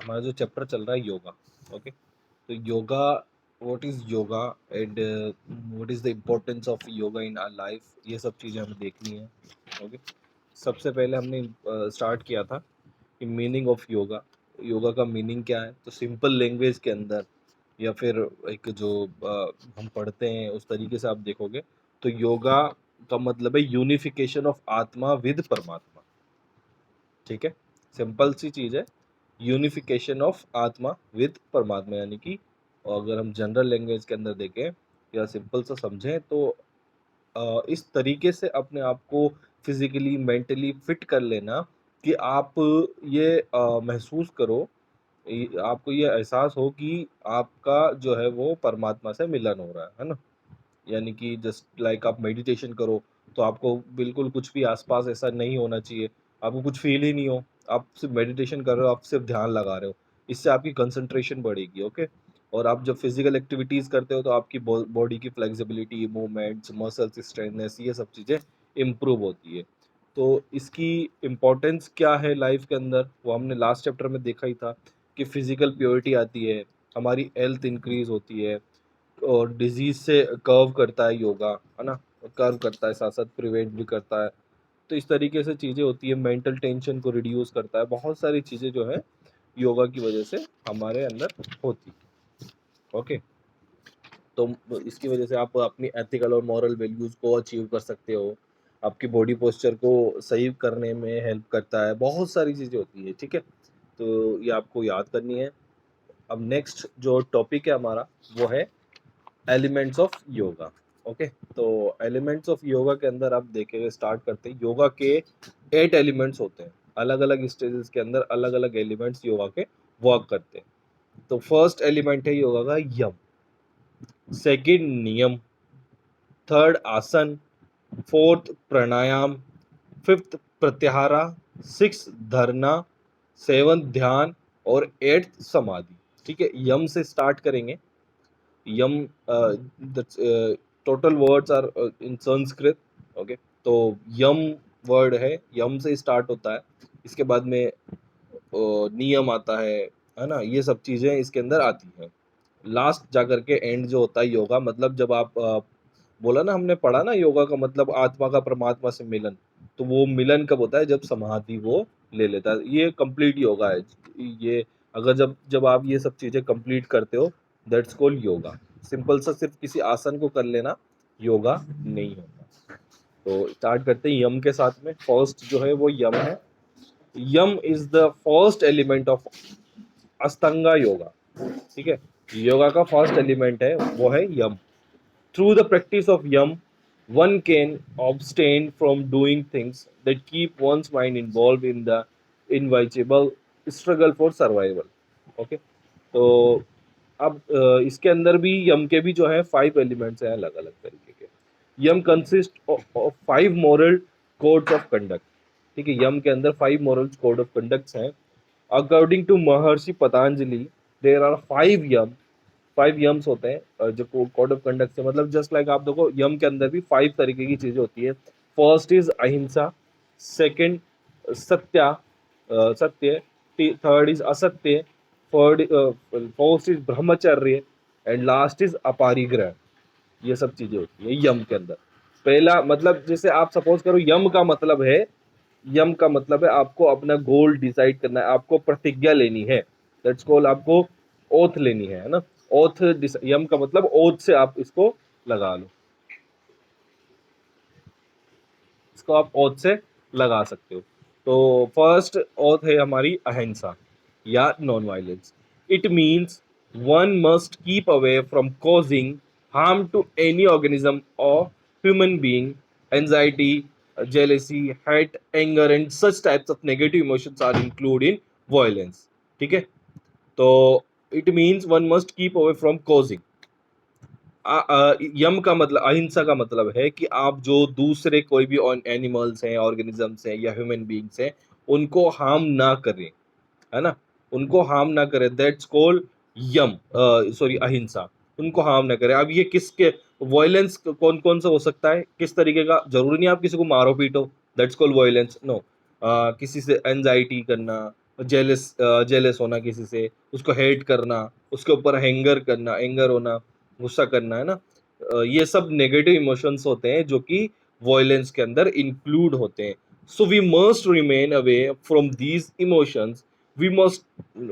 हमारा जो चैप्टर चल रहा है योगा। ओके, तो yoga, what is yoga and what is the importance of yoga in our life, ये सब चीज़ें हमें देखनी है। ओके, सबसे पहले हमने स्टार्ट किया था कि मीनिंग ऑफ योगा, योगा का मीनिंग क्या है। तो सिंपल लैंग्वेज के अंदर या फिर एक जो हम पढ़ते हैं उस तरीके से आप देखोगे तो योगा का मतलब है यूनिफिकेशन ऑफ आत्मा विद परमात्मा। ठीक है, सिंपल सी चीज़ है, यूनिफिकेशन ऑफ आत्मा विद परमात्मा, यानी कि अगर हम जनरल लैंग्वेज के अंदर देखें या सिंपल सा समझें तो इस तरीके से अपने आप को फिजिकली मेंटली फिट कर लेना कि आप ये महसूस करो, आपको ये एहसास हो कि आपका जो है वो परमात्मा से मिलन हो रहा है ना। यानी कि जस्ट लाइक आप मेडिटेशन करो तो आपको बिल्कुल कुछ भी आसपास ऐसा नहीं होना चाहिए, आपको कुछ फील ही नहीं हो, आप सिर्फ मेडिटेशन कर रहे हो, आप सिर्फ ध्यान लगा रहे हो, इससे आपकी कंसंट्रेशन बढ़ेगी। ओके, और आप जब फिजिकल एक्टिविटीज़ करते हो तो आपकी बॉडी की फ्लेक्सिबिलिटी, मूवमेंट्स, मसल्स स्ट्रेंथनेस, ये सब चीज़ें इम्प्रूव होती है। तो इसकी इम्पोर्टेंस क्या है लाइफ के अंदर, वो हमने लास्ट चैप्टर में देखा ही था कि फिजिकल प्योरिटी आती है, हमारी हेल्थ इंक्रीज होती है, और डिजीज से कर्व करता है योगा, है ना, कर्व करता है, साथ साथ प्रिवेंट भी करता है। तो इस तरीके से चीज़ें होती है, मेंटल टेंशन को रिड्यूस करता है, बहुत सारी चीज़ें जो है योगा की वजह से हमारे अंदर होती। ओके, तो इसकी वजह से आप अपनी एथिकल और मॉरल वैल्यूज़ को अचीव कर सकते हो, आपकी बॉडी पोस्चर को सही करने में हेल्प करता है, बहुत सारी चीज़ें होती है। ठीक है, तो ये आपको याद करनी है। अब नेक्स्ट जो टॉपिक है हमारा वो है एलिमेंट्स ऑफ योगा। ओके, तो एलिमेंट्स ऑफ योगा के अंदर आप देखेंगे, स्टार्ट करते हैं, योगा के 8 एलिमेंट्स होते हैं, अलग अलग स्टेजेस के अंदर अलग अलग एलिमेंट्स योगा के वर्क करते हैं। तो फर्स्ट एलिमेंट है योगा का यम, सेकंड नियम, थर्ड आसन, फोर्थ प्राणायाम, फिफ्थ प्रत्याहारा, सिक्स धरना, सेवंथ ध्यान और एट्थ समाधि। ठीक है, यम से स्टार्ट करेंगे। Yama, the total words are in Sanskrit. Okay, तो यम वर्ड है, यम से स्टार्ट होता है, इसके बाद में नियम आता है ना, ये सब चीज़ें इसके अंदर आती हैं। लास्ट जाकर के एंड जो होता है योगा, मतलब जब आप बोला ना, हमने पढ़ा ना योगा का मतलब आत्मा का परमात्मा से मिलन, तो वो मिलन कब होता है, जब समाधि वो ले लेता है, ये कंप्लीट योगा है। ये अगर जब जब आप ये सब चीज़ें कंप्लीट करते हो, दैट्स कॉल्ड योगा। सिंपल सा सिर्फ किसी आसन को कर लेना योगा नहीं होता। तो स्टार्ट करते हैं यम के साथ में। फर्स्ट जो है वो यम है। Yama is the first element of ashtanga yoga. ठीक है, योगा का फर्स्ट एलिमेंट है वो है yama. Through the practice of yama one can abstain from doing things that keep one's mind involved in the inevitable struggle for survival. Okay, तो अब इसके अंदर भी यम के भी जो है 5 एलिमेंट्स हैं अलग अलग तरीके के। Yama consist of 5 moral codes of conduct. ठीक है, यम के अंदर 5 मॉरल कोड ऑफ कंडक्ट्स हैं। According to Maharshi Patanjali there are 5 yama, 5 yamas होते हैं जो कोड ऑफ कंडक्ट से, मतलब जस्ट लाइक आप देखो यम के अंदर भी 5 तरीके की चीजें होती है। फर्स्ट इज अहिंसा, सेकंड सत्य, थर्ड इज असत्य, फोर्थ इज ब्रह्मचर्य, एंड लास्ट इज अपरिग्रह। ये सब चीजें होती है यम के अंदर। पहला मतलब, जैसे आप सपोज करो, यम का मतलब है आपको अपना गोल डिसाइड करना है, आपको प्रतिज्ञा लेनी है, दैट्स कॉल्ड, आपको ओथ लेनी है ना। ओथ, यम का मतलब ओथ से आप इसको लगा लो, इसको आप ओथ से लगा सकते हो। तो फर्स्ट ओथ है हमारी अहिंसा या non violence. It means one must keep away from causing harm to any organism और human being. Anxiety, jealousy, hate, anger and such types of negative emotions are included in violence. ठीक है, तो it means one must keep away from causing. Yama का मतलब, अहिंसा का मतलब है कि आप जो दूसरे कोई भी एनिमल्स हैं, ऑर्गेनिजम्स हैं या ह्यूमन बीइंग्स हैं, उनको हार्म ना करें, है ना, उनको हार्म ना करें, दैट्स कॉल्ड यम, सॉरी अहिंसा, उनको हार्म ना करें। अब ये किसके, वायलेंस कौन कौन सा हो सकता है, किस तरीके का, जरूरी नहीं आप किसी को मारो पीटो, दैट्स कॉल्ड वायलेंस, नो। किसी से एंजाइटी करना, जेलस होना किसी से, उसको हेट करना, उसके ऊपर एंगर होना, गुस्सा करना, है ना? ये सब नेगेटिव इमोशंस होते हैं जो कि वॉयलेंस के अंदर इंक्लूड होते हैं। So we must remain away from these emotions. We must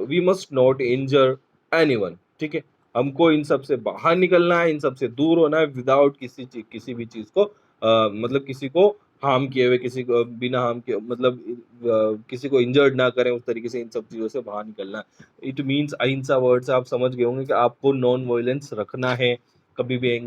we must not injure anyone, ठीक है? हमको इन सब से बाहर निकलना है, इन सब से दूर होना है विदाउट किसी भी चीज को मतलब किसी को हार्म किए हुए, किसी को बिना हार्म किए, मतलब किसी को इंजर्ड ना करें, उस तरीके से इन सब चीज़ों से बाहर निकलना है। इट मीन्स अहिंसा वर्ड से आप समझ गए होंगे कि आपको नॉन वायलेंस रखना है। कभी भी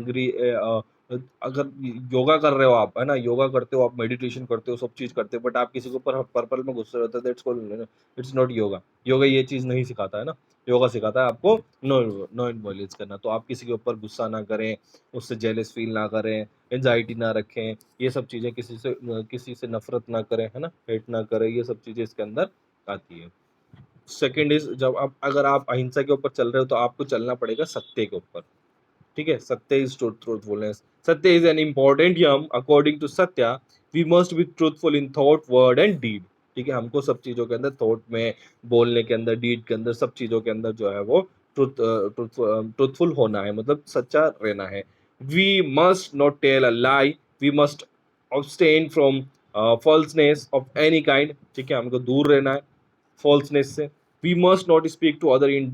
अगर योगा कर रहे हो आप, है ना? योगा करते हो आप, मेडिटेशन करते हो, सब चीज़ करते हो, बट आप किसी के ऊपर पर्पल में गुस्से होते हो, that's called, it's not yoga. Yoga ये चीज़ नहीं सिखाता, है ना? योगा सिखाता है आपको नॉन वायलेंस करना। तो आप किसी के ऊपर गुस्सा ना करें, उससे जेलस फील ना करें, एंजाइटी ना रखें, ये सब चीज़ें किसी से नफ़रत ना करें, है ना? हेट ना करें, ये सब चीज़ें इसके अंदर आती है। सेकंड इज़, जब आप अगर आप अहिंसा के ऊपर चल रहे हो तो आपको चलना पड़ेगा सत्य के ऊपर, ठीक है? Satya is truthfulness. Satya is an important yama according to satya, we must be truthful in thought, word and deed, ठीक है? हमको सब चीज़ों के अंदर, थॉट में, बोलने के अंदर, डीड के अंदर, सब चीज़ों के अंदर जो है वो ट्रूथफुल होना है, मतलब सच्चा रहना है। We must not tell a lie, we must abstain from falseness of any kind, ठीक है? हमको दूर रहना है falseness से। We must not speak to other in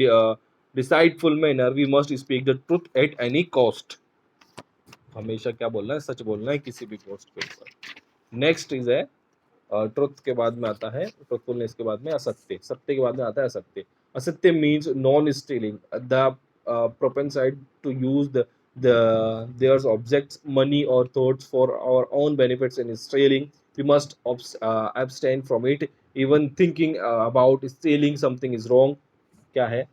deceitful manner, we must speak the truth at any cost. हमेशा क्या बोलना है? सच बोलना है किसी भी कॉस्ट के ऊपर। नेक्स्ट इज है ट्रुथ के बाद में आता है, ट्रुथफुलनेस के बाद में असत्य, सत्य के बाद में आता है असत्य। असत्य means non stealing, the propensity to use their objects, money or thoughts for our own benefits in stealing. We must abstain from it. Even thinking about stealing something is wrong. क्या है?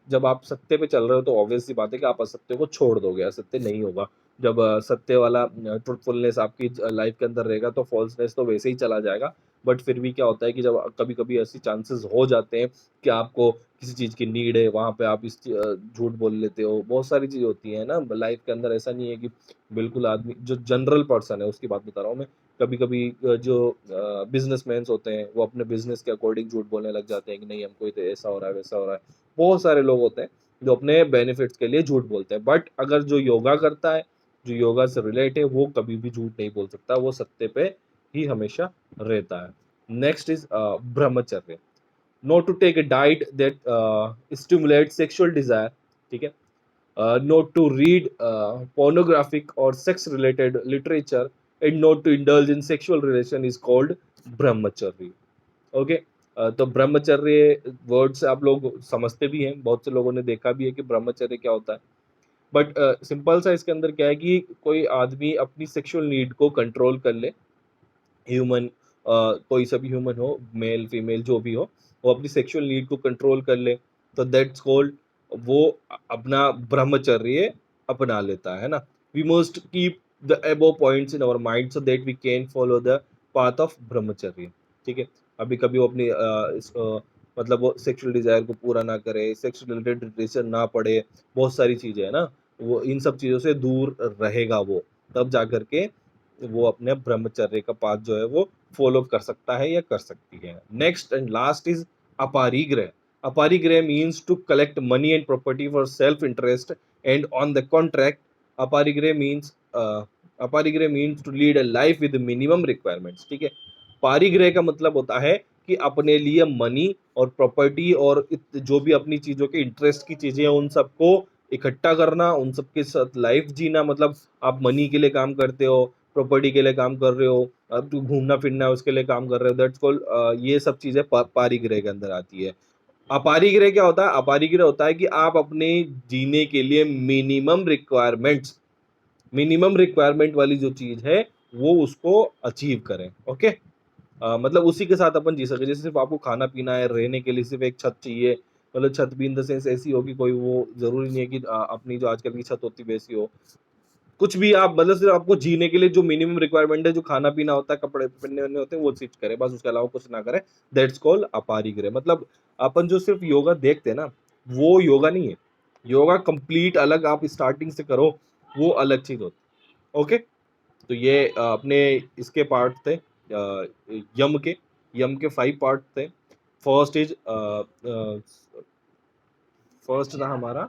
जब आप सत्य पे चल रहे हो तो ऑब्वियस सी बात है कि आप असत्य को छोड़ दोगे, असत्य नहीं होगा। जब सत्य वाला ट्रुथफुलनेस आपकी लाइफ के अंदर रहेगा तो फॉल्सनेस तो वैसे ही चला जाएगा। बट फिर भी क्या होता है कि जब कभी-कभी ऐसी चांसेस हो जाते हैं कि आपको किसी चीज़ की नीड है, वहाँ पे आप झूठ बोल लेते हो। बहुत सारी चीज़ें होती हैं ना लाइफ के अंदर, ऐसा नहीं है कि बिल्कुल आदमी जो जनरल पर्सन है उसकी बात बता रहा हूँ मैं। कभी-कभी जो बिज़नेसमैन्स होते हैं वो अपने बिज़नेस के अकॉर्डिंग झूठ बोलने लग जाते हैं कि नहीं हमको तो ऐसा हो रहा है, वैसा हो रहा है। बहुत सारे लोग होते हैं जो अपने बेनिफिट्स के लिए झूठ बोलते हैं। बट अगर जो योगा करता है, जो योगा से रिलेट है, वो कभी भी झूठ नहीं बोल सकता, वो सत्य पे ही हमेशा रहता है। Next is brahmacharya. Not to take a diet that stimulate sexual desire, ठीक है? not to read pornographic or sex related literature, and not to indulge in sexual relation is called brahmacharya. Okay? तो ब्रह्मचर्य वर्ड से आप लोग समझते भी हैं, बहुत से लोगों ने देखा भी है कि ब्रह्मचर्य क्या होता है। बट सिंपल सा इसके अंदर क्या है कि कोई आदमी अपनी सेक्सुअल नीड को कंट्रोल कर ले। ह्यूमन कोई सा भी ह्यूमन हो, मेल फीमेल जो भी हो, वो अपनी सेक्सुअल नीड को कंट्रोल कर ले, तो दैट्स कॉल्ड, वो अपना ब्रह्मचर्य अपना लेता है ना? We must keep the above points in our mind so that we can follow the path of brahmacharya, ठीक है? अभी कभी वो अपनी मतलब वो सेक्सुअल डिजायर को पूरा ना करे, सेक्स रिलेटेड रिलेशन ना पड़े, बहुत सारी चीजें है ना, वो इन सब चीजों से दूर रहेगा वो, तब जा करके वो अपने ब्रह्मचर्य का पाथ जो है वो फॉलो कर सकता है या कर सकती है। Next and last is aparigraha. Aparigraha means to collect money and property for self interest and on the contract. Aparigraha means aparigraha means to lead a life with minimum requirements, ठीक है? पारिग्रह का मतलब होता है कि अपने लिए मनी और प्रॉपर्टी और जो भी अपनी चीजों के इंटरेस्ट की चीजें हैं उन सबको इकट्ठा करना, उन सबके साथ लाइफ जीना। मतलब आप मनी के लिए काम करते हो, प्रॉपर्टी के लिए काम कर रहे हो, अब तो घूमना फिरना है उसके लिए काम कर रहे हो, दैट्स कॉल्ड, ये सब चीजें पारिग्रह के अंदर आती है। अपारिग्रह क्या होता है? अपारिग्रह होता है कि आप अपने जीने के लिए मिनिमम रिक्वायरमेंट वाली जो चीज है वो उसको अचीव करें। ओके? मतलब उसी के साथ अपन जी सके। जैसे सिर्फ आपको खाना पीना है, रहने के लिए सिर्फ एक छत चाहिए, मतलब छत भी इन द सेंस ऐसी हो कि कोई, वो जरूरी नहीं है कि अपनी जो आजकल की छत होती है वैसी हो। कुछ भी आप, मतलब सिर्फ आपको जीने के लिए जो मिनिमम रिक्वायरमेंट है, जो खाना पीना होता है, कपड़े पहनने वनने होते हैं, वो चीज करे बस, उसके अलावा कुछ ना करे। That's called aparigraha. मतलब अपन जो सिर्फ योगा देखते हैं ना, वो योगा नहीं है। योगा कंप्लीट अलग, आप स्टार्टिंग से करो, वो अलग चीज होती है। ओके? तो ये अपने इसके पार्ट थे, यम के 5 पार्ट थे। फर्स्ट इज फर्स्ट था हमारा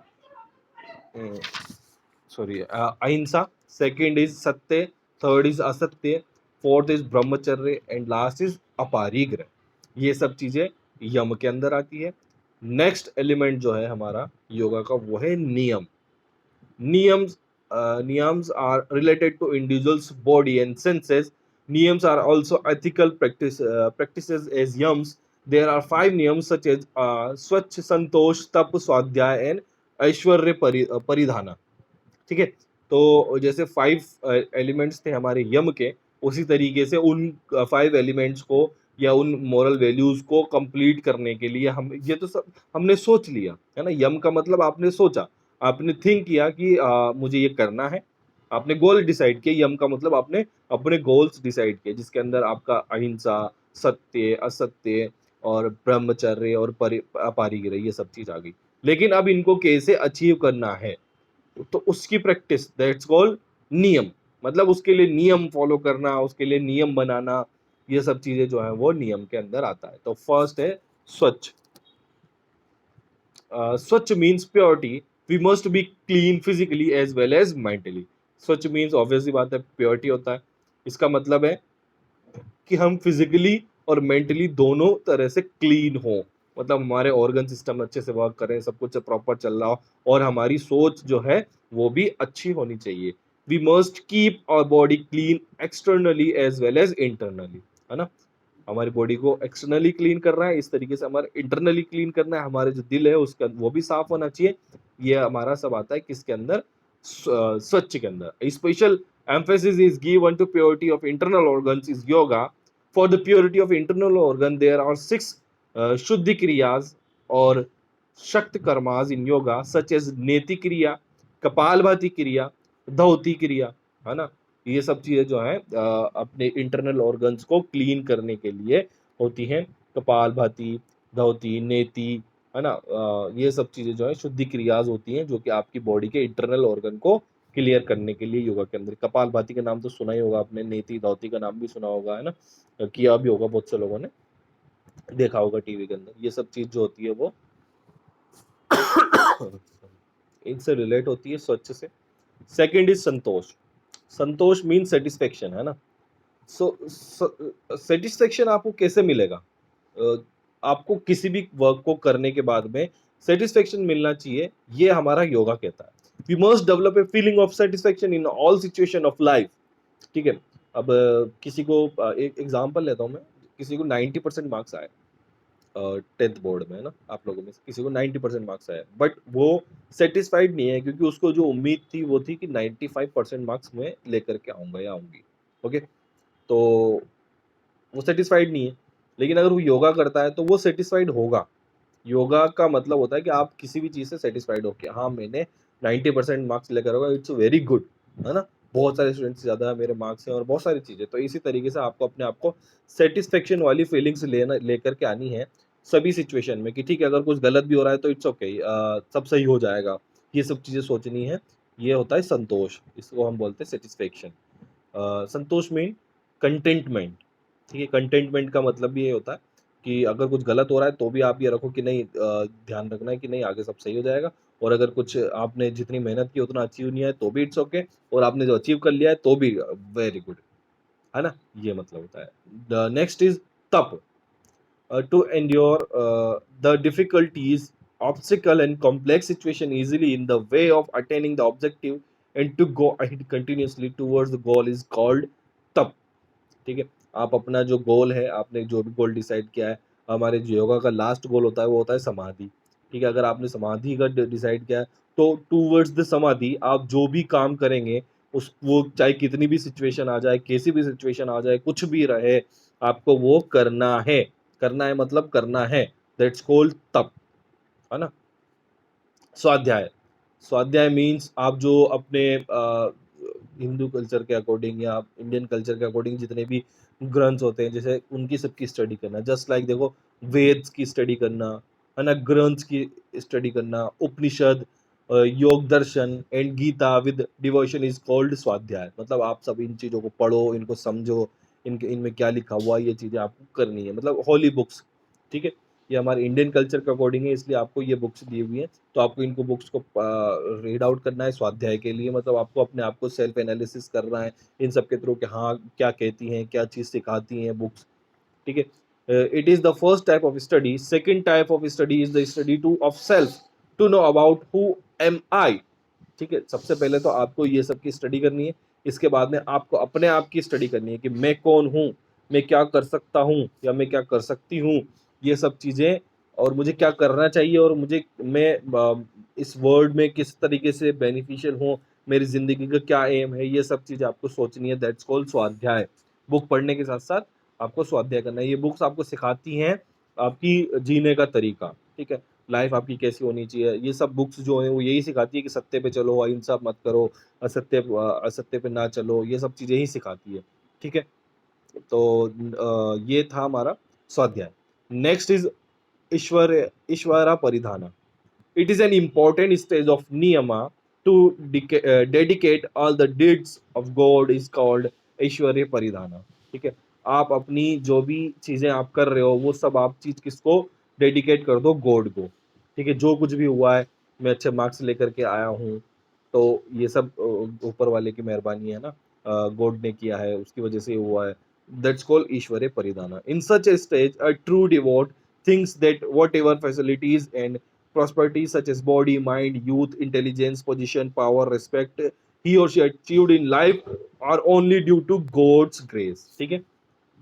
सॉरी अहिंसा, सेकंड इज सत्य, थर्ड इज असत्य, फोर्थ इज ब्रह्मचर्य एंड लास्ट इज अपारिग्रह। ये सब चीजें यम के अंदर आती है। नेक्स्ट एलिमेंट जो है हमारा योगा का वो है नियम। Niyams, niyams are related to individual's body and senses. Niyams are also ethical practices as yams. There are five niyams such as Swachh, Santosh, Tap, Swadhyay and Aishwarya Paridhana. ठीक है, तो जैसे 5 एलिमेंट्स थे हमारे यम के, उसी तरीके से उन 5 एलिमेंट्स को या उन मोरल वैल्यूज को कंप्लीट करने के लिए हम ये तो सब हमने सोच लिया है ना। यम का मतलब आपने सोचा, आपने थिंक किया कि मुझे ये करना है, आपने गोल डिसाइड किया। यम का मतलब आपने अपने गोल्स डिसाइड किए, जिसके अंदर आपका अहिंसा, सत्य, असत्य और ब्रह्मचर्य और अपारिग्रह ये सब चीज आ गई। लेकिन अब इनको कैसे अचीव करना है, तो उसकी प्रैक्टिस, दैट्स कॉल्ड नियम। मतलब उसके लिए नियम फॉलो करना, उसके लिए नियम बनाना, ये सब चीजें जो है वो नियम के अंदर आता है। तो फर्स्ट है स्वच्छ। Swachh means purity, we must be clean physically as well as mentally. Swachh means obviously बात है प्योरिटी होता है। इसका मतलब है कि हम फिजिकली और मेंटली दोनों तरह से क्लीन हो, मतलब हमारे ऑर्गन सिस्टम अच्छे से वर्क करें, सब कुछ प्रॉपर चल रहा हो और हमारी सोच जो है वो भी अच्छी होनी चाहिए। We must keep our body clean externally as well as internally, है ना। हमारी बॉडी को एक्सटर्नली क्लीन करना है, इस तरीके से हमारे इंटरनली क्लीन करना है। हमारे जो दिल है उसका वो भी साफ होना चाहिए। ये हमारा सब आता है किसके अंदर, स्वच्छ के अंदर। Special emphasis is given to purity of internal organs is yoga. For the purity of internal organ, there are 6 Shuddhi Kriyas or Shakt Karmas in yoga, such as Neti Kriya, Kapalbhati Kriya, Dhauti Kriya, है ना। ये सब चीजें जो है अपने internal organs को clean करने के लिए होती हैं। कपालभाति, धौती, नेति, है ना। ये सब चीजें जो है शुद्धि क्रियाज होती हैं, जो कि आपकी बॉडी के इंटरनल ऑर्गन को क्लियर करने के लिए योगा के अंदर। कपालभाति का नाम तो सुना ही होगा आपने, नेति धौती का नाम भी सुना होगा, है ना, किया भी होगा बहुत से लोगों ने, देखा होगा टीवी के अंदर। ये सब चीज जो होती है वो इनसे रिलेट होती है स्वच्छ से। Second is Santosh. Santosh mean satisfaction, है ना। सो सेटिस्फेक्शन आपको कैसे मिलेगा, आपको किसी भी वर्क को करने के बाद में सेटिस्फेक्शन मिलना चाहिए, ये हमारा योगा कहता है। We must develop a feeling of satisfaction in all situation of life. ठीक है, अब किसी को एक एग्जांपल लेता हूँ मैं। किसी को 90% मार्क्स आए 10th बोर्ड में, है ना, आप लोगों में से किसी को 90% मार्क्स आए, बट वो सेटिस्फाइड नहीं है, क्योंकि उसको जो उम्मीद थी वो थी कि 95% मार्क्स में लेकर के आऊंगा या आऊंगी। ओके, तो वो सेटिस्फाइड नहीं है। लेकिन अगर वो योगा करता है तो वो सेटिस्फाइड होगा। योगा का मतलब होता है कि आप किसी भी चीज से सेटिस्फाइड हो, कि हाँ मैंने 90% मार्क्स लेकर होगा, इट्स वेरी गुड, है ना। बहुत सारे स्टूडेंट्स से ज्यादा मेरे मार्क्स हैं और बहुत सारी चीजें। तो इसी तरीके से आपको अपने आप को सेटिस्फेक्शन वाली फीलिंग्स लेना लेकर के आनी है सभी सिचुएशन में, कि ठीक है अगर कुछ गलत भी हो रहा है तो इट्स ओके, सब सही हो जाएगा। ये सब चीजें सोचनी है। ये होता है संतोष, इसको हम बोलते हैं सेटिस्फेक्शन। संतोष मीन कंटेंटमेंट। ठीक है, कंटेंटमेंट का मतलब भी ये होता है कि अगर कुछ गलत हो रहा है तो भी आप ये रखो कि नहीं, ध्यान रखना है कि नहीं आगे सब सही हो जाएगा। और अगर कुछ आपने जितनी मेहनत की उतना अचीव नहीं है तो भी इट्स ओके, और आपने जो अचीव कर लिया है तो भी वेरी गुड, है ना। ये मतलब होता है। द नेक्स्ट इज तप, to endure the difficulties, obstacle, and complex situation easily in the way of attaining the objective and to go ahead continuously towards the goal is called तप। ठीक है, आप अपना जो गोल है, आपने जो भी गोल डिसाइड किया है, हमारे जो योगा का लास्ट गोल होता है वो होता है समाधि। ठीक है, अगर आपने समाधि का डिसाइड किया है तो टूवर्ड्स द समाधि आप जो भी काम करेंगे, उस वो चाहे कितनी भी सिचुएशन आ जाए, कैसी भी सिचुएशन आ जाए, कुछ भी रहे, आपको वो करना है। करना है मतलब करना है, दैट्स कॉल्ड तप, है ना। स्वाध्याय। स्वाध्याय मीन्स आप जो अपने हिंदू कल्चर के अकॉर्डिंग या इंडियन कल्चर के अकॉर्डिंग जितने भी ग्रंथ्स होते हैं, जैसे उनकी सबकी स्टडी करना। जस्ट लाइक देखो, वेद्स की स्टडी करना, है ना, ग्रंथ्स की स्टडी करना, Upanishad, Yoga Darshan and Gita with devotion is called swadhyaya. मतलब आप सब इन चीज़ों को पढ़ो, इनको समझो, इनके इनमें क्या लिखा हुआ है, ये चीज़ें आपको करनी है, मतलब होली बुक्स। ठीक है, ये हमारे इंडियन कल्चर के अकॉर्डिंग है, इसलिए आपको ये बुक्स दी हुई हैं। तो आपको इनको बुक्स को रीड आउट करना है स्वाध्याय के लिए, मतलब आपको अपने आप को सेल्फ एनालिसिस करना है इन सब के थ्रू कि हाँ, क्या कहती हैं, क्या चीज़ सिखाती हैं बुक्स, ठीक है। It is the first type of study. Second type of study is the study too of self, to know about who am I, ठीक है। सबसे पहले तो आपको ये सब की स्टडी करनी है, इसके बाद में आपको अपने आप की स्टडी करनी है कि मैं कौन हूँ, मैं क्या कर सकता हूँ या मैं क्या कर सकती हूँ, ये सब चीज़ें, और मुझे क्या करना चाहिए, और मैं इस वर्ल्ड में किस तरीके से बेनिफिशियल हूँ, मेरी ज़िंदगी का क्या एम है, ये सब चीज़ें आपको सोचनी है। दैट्स कॉल्ड स्वाध्याय। बुक पढ़ने के साथ-साथ आपको स्वाध्याय करना है। ये बुक्स आपको सिखाती हैं आपकी जीने का तरीका, ठीक है। लाइफ आपकी कैसी होनी चाहिए, ये सब बुक्स जो हैं वो यही सिखाती है कि सत्य पे चलो, अहिंसा मत करो, असत्य पे ना चलो, ये सब चीज़ें ही सिखाती है, ठीक है। तो ये था हमारा स्वाध्याय। नेक्स्ट इज़ ईश्वरा परिधाना। It is an important stage of niyama to dedicate all the deeds of God is called ऐश्वर्य परिधाना, ठीक है। आप अपनी जो भी चीजें आप कर रहे हो वो सब आप चीज किसको डेडिकेट कर दो, गॉड को, ठीक है। जो कुछ भी हुआ है, मैं अच्छे मार्क्स लेकर के आया हूँ, तो ये सब ऊपर वाले की मेहरबानी है ना, गॉड ने किया है, उसकी वजह से हुआ है। दैट्स कॉल्ड ईश्वरीय परिधाना। In such a stage a true devotee thinks that whatever facilities and prosperity such as body, mind, youth, intelligence, position, power, respect he or she achieved in life are only due to God's grace, ठीक है।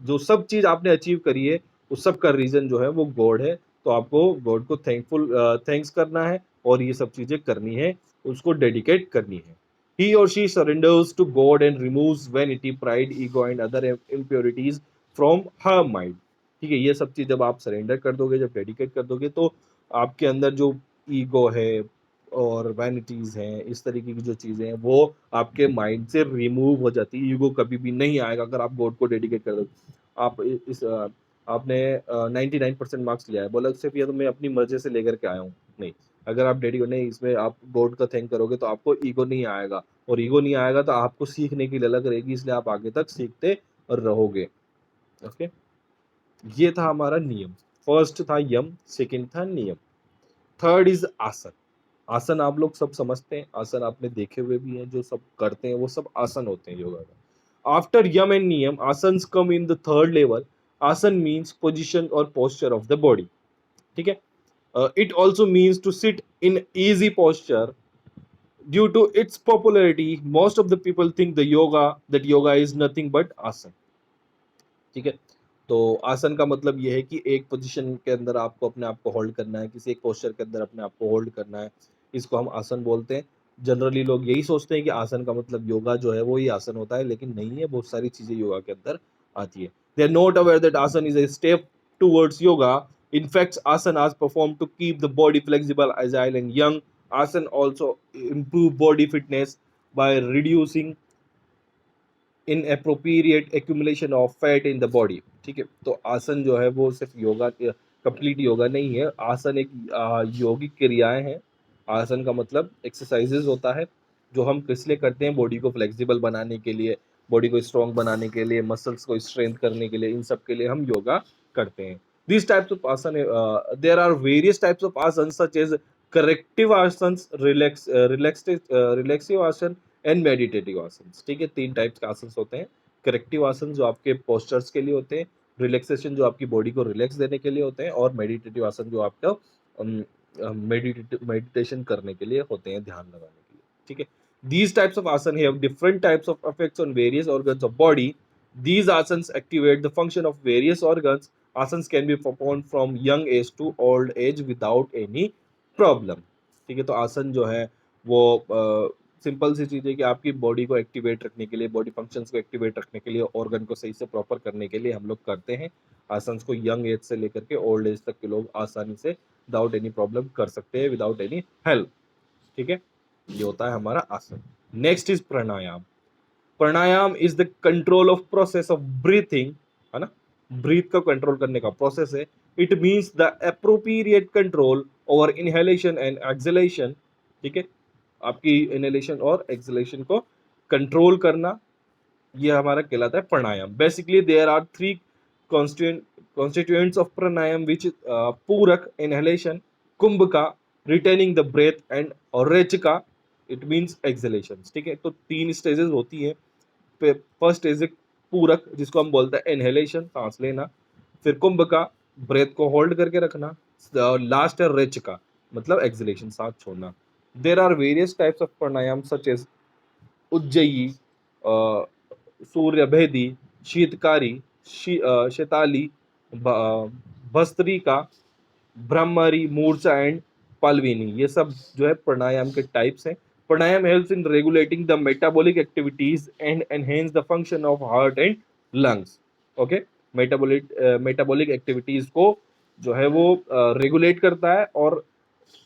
जो सब चीज आपने achieve करी है उस सब का रीजन जो है वो गॉड है। तो आपको गॉड को थैंक्स करना है और ये सब चीजें करनी है, उसको डेडिकेट करनी है। He or she surrenders to God and removes vanity, pride, ego and other impurities from her mind, ठीक है। ये सब चीज जब आप सरेंडर कर दोगे, जब डेडिकेट कर दोगे, तो आपके अंदर जो ईगो है और वैनिटीज हैं, इस तरीके की जो चीजें हैं वो आपके माइंड से रिमूव हो जाती है। ईगो कभी भी नहीं आएगा अगर आप गॉड को डेडिकेट कर दोगे। आप आपने 99% मार्क्स लिया है, बोला सिर्फ ये तो मैं अपनी मर्जी से लेकर के आया हूँ, नहीं। अगर आप डेडिकेट नहीं, इसमें आप गॉड का थैंक करोगे तो आपको ईगो नहीं आएगा, और ईगो नहीं आएगा तो आपको सीखने की ललक रहेगी, इसलिए आप आगे तक सीखते रहोगे। ओके, ये था हमारा नियम। फर्स्ट था यम, सेकंड था नियम, थर्ड इज आसन। आसन आप लोग सब समझते हैं, आसन आपने देखे हुए भी हैं, जो सब करते हैं वो सब आसन होते हैं योगा का। After yama and niyama, asanas come in the third level. Asana means position और पोस्चर ऑफ द बॉडी, ठीक है। It also means to sit in easy posture. Due to its popularity, most of the people think that yoga is nothing but asan, ठीक है। तो आसन का मतलब ये है कि एक पोजीशन के अंदर आपको अपने आप को होल्ड करना है, किसी एक पोस्चर के अंदर अपने आप को होल्ड करना है, इसको हम आसन बोलते हैं। जनरली लोग यही सोचते हैं कि आसन का मतलब योगा जो है वो ही आसन होता है, लेकिन नहीं है, बहुत सारी चीजें योगा के अंदर आती है। They are not aware that asana is a step towards yoga. In fact, asanas performed to keep the body flexible, agile and young. Asan also improve body fitness by reducing inappropriate accumulation of fat in the body, ठीक है। तो आसन जो है वो सिर्फ yoga, complete yoga नहीं है। आसन एक यौगिक क्रियाएं हैं। आसन का मतलब एक्सरसाइजेज होता है जो हम किस लिए करते हैं, बॉडी को फ्लेक्सिबल बनाने के लिए, बॉडी को स्ट्रॉन्ग बनाने के लिए, मसल्स को स्ट्रेंथ करने के लिए, इन सब के लिए हम योगा करते हैं। This types of asana, there are various types of asana such as corrective आसन, रिलैक्सिव आसन एंड मेडिटेटिव आसन, ठीक है। तीन टाइप्स के आसन होते हैं। करेक्टिव आसन जो आपके पोस्चर्स के लिए होते हैं, रिलैक्सेशन जो आपकी बॉडी को रिलैक्स देने के लिए होते हैं, और मेडिटेटिव आसन जो आपका मेडिटेशन करने के लिए होते हैं, ध्यान लगाने के लिए, ठीक है। These types of asana have different types of effects on various organs of body. These asanas activate the function of various organs. Asanas can be performed from young age to old age without any problem, ठीक है। तो आसन जो है वो simple सी चीज़ है कि आपकी बॉडी को एक्टिवेट रखने के लिए, बॉडी फंक्शंस को एक्टिवेट रखने के लिए, ऑर्गन को सही से प्रॉपर करने के लिए हम लोग करते हैं। आसन्स को यंग एज से लेकर के ओल्ड एज तक के लोग आसानी से विदाउट एनी प्रॉब्लम कर सकते हैं, विदाउट एनी हेल्प, ठीक है। ये होता है हमारा आसन। Next is pranayama. Pranayama is the control of process of breathing, है ना, ब्रीथ का कंट्रोल करने का प्रोसेस है। It means the appropriate control over inhalation and exhalation, ठीक है। आपकी इनहेलेशन और एक्सहेलेशन को कंट्रोल करना, ये हमारा कहलाता है pranayama. Basically there are three constituents of pranayam which purak inhalation, kumbhaka retaining the breath and rechika it means exhalations. ठीक है, तो 3 स्टेजेस होती है. फर्स्ट स्टेज है पूरक जिसको हम बोलते हैं इनहेलेशन, सांस लेना. फिर कुंभका ब्रेथ को होल्ड करके रखना. लास्ट है रेचका मतलब एक्सलेशन, सांस छोड़ना. There are various types of pranayama such as ujjayi, suryabhedi, sheetkari, sheetali, bhastrika, bhramari, murchha and पलविनी. ये सब जो है प्राणायाम के टाइप्स हैं. Pranayama helps in regulating the metabolic activities and enhance the function of heart and lungs. Okay, metabolic activities को जो है वो रेगुलेट करता है और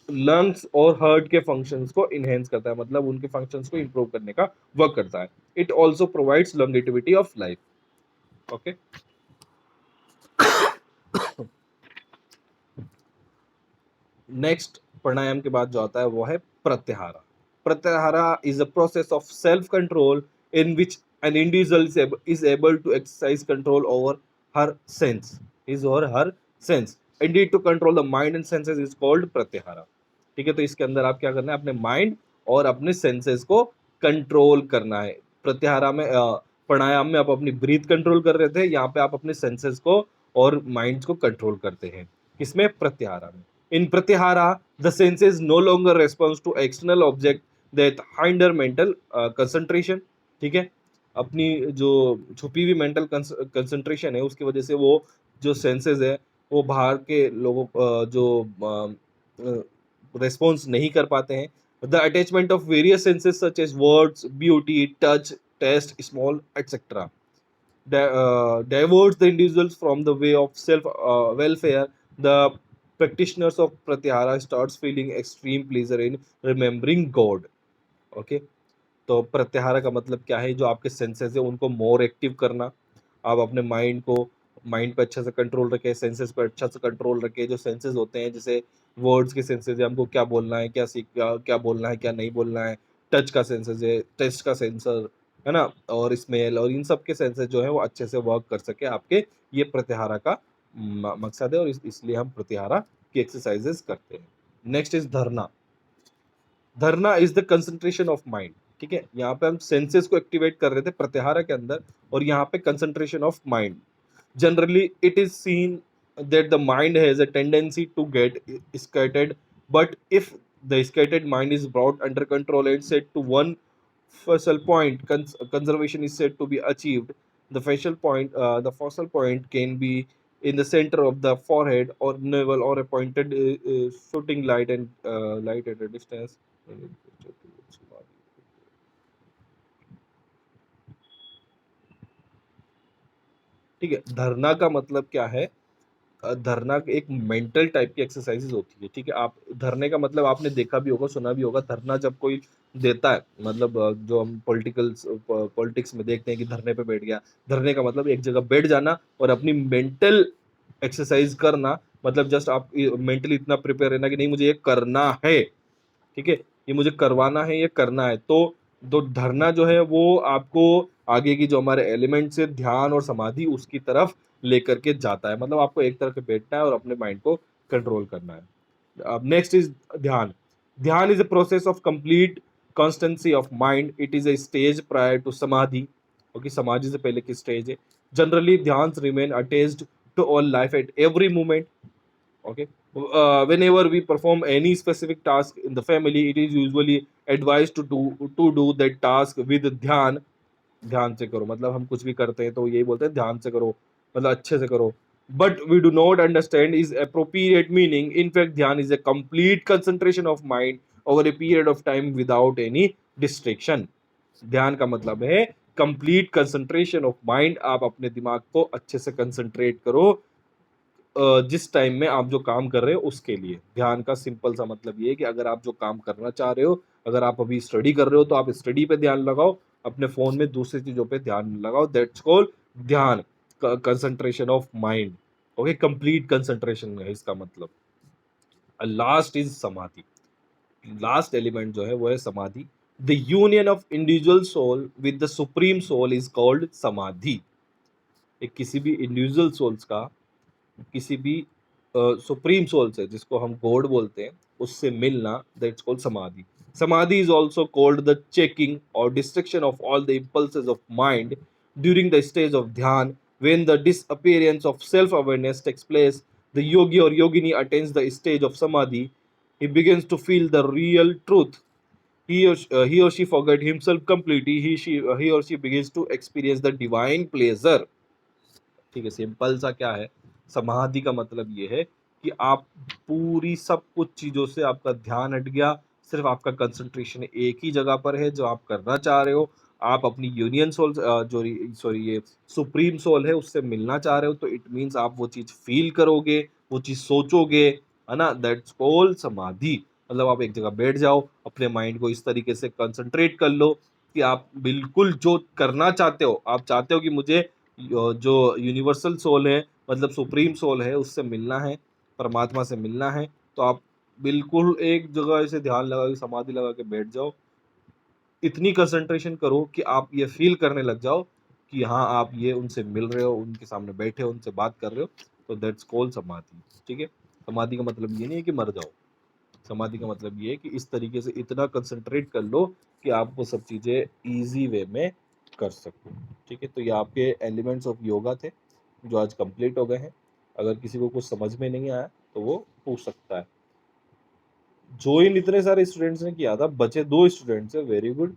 लंग्स और हार्ट के फंक्शंस को इनहेंस करता है, मतलब उनके फंक्शंस को इंप्रूव करने का वर्क करता है. It also provides longevity of life. Okay, next pranayama के बाद जो आता है वो है pratyahara. Pratyahara is a process of self control in which an individual is able to exercise control over her sense, his or her sense. Indeed to control the mind and senses is called pratyahara. ठीक है, तो इसके अंदर आप क्या करना है, अपने माइंड और अपने सेंसेस को कंट्रोल करना है. प्रत्याहारा में प्राणायाम में आप अपनी ब्रीथ कंट्रोल कर रहे थे, यहाँ पे आप अपने सेंसेस को और माइंड को कंट्रोल करते हैं. किसमें, प्रत्याहारा में. In Pratyahara, the senses no longer responds to external object that hinder mental concentration. ठीक है, अपनी जो छुपी हुई मेंटल कंसंट्रेशन है उसकी वजह से वो जो सेंसेस है वो बाहर के लोगों जो रेस्पॉन्स नहीं कर पाते हैं. The attachment of various senses such as words, beauty, touch, taste, smell etcetera diverts the individuals from the way of self welfare. The practitioners of pratyahara starts feeling extreme pleasure in remembering God. Okay, तो प्रत्याहार का मतलब क्या है, जो आपके senses है उनको मोर एक्टिव करना. आप अपने माइंड पे अच्छा से कंट्रोल रखें, सेंसेस पे अच्छा से कंट्रोल रखें. जो सेंसेस होते हैं जैसे वर्ड्स के सेंसेस है, हमको क्या बोलना है, क्या बोलना है, क्या नहीं बोलना है. टच का सेंसेस है, टेस्ट का सेंसर है ना, और स्मेल, और इन सब के सेंसेस जो है वो अच्छे से वर्क कर सके आपके. ये प्रत्याहारा का मकसद है और इसलिए हम प्रत्याहारा की एक्सरसाइजेस करते हैं. नेक्स्ट इज धरना. धरना is the concentration of mind. ठीक है, यहाँ पे हम सेंसेस को एक्टिवेट कर रहे थे प्रत्याहारा के अंदर, और यहाँ पे concentration of mind. Generally it is seen that the mind has a tendency to get scattered, but if the scattered mind is brought under control and set to one focal point, conservation is said to be achieved. The focal point can be in the center of the forehead or navel, or a pointed shooting light at a distance. ठीक है, धरना का मतलब क्या है, धरना एक mental type की एक्सरसाइजेज होती है. ठीक है, आप धरने का मतलब आपने देखा भी होगा, सुना भी होगा. धरना जब कोई देता है, मतलब जो हम पॉलिटिक्स में देखते हैं कि धरने पे बैठ गया. धरने का मतलब एक जगह बैठ जाना और अपनी मेंटल एक्सरसाइज करना. मतलब जस्ट आप मेंटली इतना प्रिपेयर रहना कि नहीं मुझे ये करना है. ठीक है, ये मुझे करवाना है, ये करना है. तो धरना जो है वो आपको आगे की जो हमारे एलिमेंट्स है, ध्यान और समाधि, उसकी तरफ लेकर के जाता है. मतलब आपको एक तरफ बैठना है और अपने माइंड को कंट्रोल करना है. अब next is dhyana. Dhyana is a process of complete constancy of mind. It is a stage prior to samadhi. Okay, समाधि से पहले की स्टेज है. Generally dhyana remain attached to all life at every moment. Okay, whenever we perform any specific task in the family, it is usually advised to do that task with ध्यान. ध्यान से करो, मतलब हम कुछ भी करते हैं तो यही बोलते हैं ध्यान से करो, मतलब अच्छे से करो. But we do not understand is appropriate meaning. In fact, ध्यान is a complete concentration of mind over a period of time without any distraction. ध्यान का मतलब है कंप्लीट कंसंट्रेशन ऑफ माइंड. आप अपने दिमाग को अच्छे से कंसंट्रेट करो जिस टाइम में आप जो काम कर रहे हो उसके लिए. ध्यान का सिंपल सा मतलब ये है कि अगर आप जो काम करना चाह रहे हो, अगर आप अभी स्टडी कर रहे हो तो आप स्टडी पे ध्यान लगाओ, अपने फोन में दूसरी चीजों पे ध्यान लगाओ. That's called dhyana, concentration of mind. Okay, complete concentration है इसका मतलब. Last is samadhi. Last element जो है वो है समाधि. The union of individual soul with the supreme soul is called samadhi. एक किसी भी इंडिविजुअल सोल्स का किसी भी सुप्रीम सोल से, जिसको हम गॉड बोलते हैं, उससे मिलना, दैट्स कॉल्ड समाधि. Samadhi is also called the checking or destruction of all the impulses of mind during the stage of dhyan. When the disappearance of self-awareness takes place, the yogi or yogini attains the stage of samadhi. He begins to feel the real truth. He or she forget himself completely. He or she begins to experience the divine pleasure. ठीक है, simple सा क्या है, समाधि का मतलब ये है कि आप पूरी सब कुछ चीजों से आपका ध्यान हट गया, सिर्फ आपका कंसंट्रेशन एक ही जगह पर है जो आप करना चाह रहे हो. आप अपनी यूनियन सोल, जो सॉरी ये सुप्रीम सोल है, उससे मिलना चाह रहे हो, तो इट मीन्स आप वो चीज फील करोगे, वो चीज सोचोगे, है ना. दैट्स कॉल्ड समाधि. मतलब आप एक जगह बैठ जाओ, अपने माइंड को इस तरीके से कंसंट्रेट कर लो कि आप बिल्कुल जो करना चाहते हो, आप चाहते हो कि मुझे जो यूनिवर्सल सोल है, मतलब सुप्रीम सोल है, उससे मिलना है, परमात्मा से मिलना है, तो आप बिल्कुल एक जगह ऐसे ध्यान लगा के, समाधि लगा के बैठ जाओ. इतनी कंसंट्रेशन करो कि आप ये फील करने लग जाओ कि हाँ, आप ये उनसे मिल रहे हो, उनके सामने बैठे हो, उनसे बात कर रहे हो. तो दैट्स कॉल्ड समाधि. ठीक है. समाधि का मतलब ये नहीं है कि मर जाओ. समाधि का मतलब ये है कि इस तरीके से इतना कंसंट्रेट कर लो कि आप वो सब चीज़ें ईजी वे में कर सको. ठीक है. तो ये आपके एलिमेंट्स ऑफ योगा थे, जो आज कंप्लीट हो गए हैं. अगर किसी को कुछ समझ में नहीं आया तो वो पूछ सकता है. ज्वाइन इतने सारे स्टूडेंट्स ने किया था, बचे 2 स्टूडेंट्स है. Very good.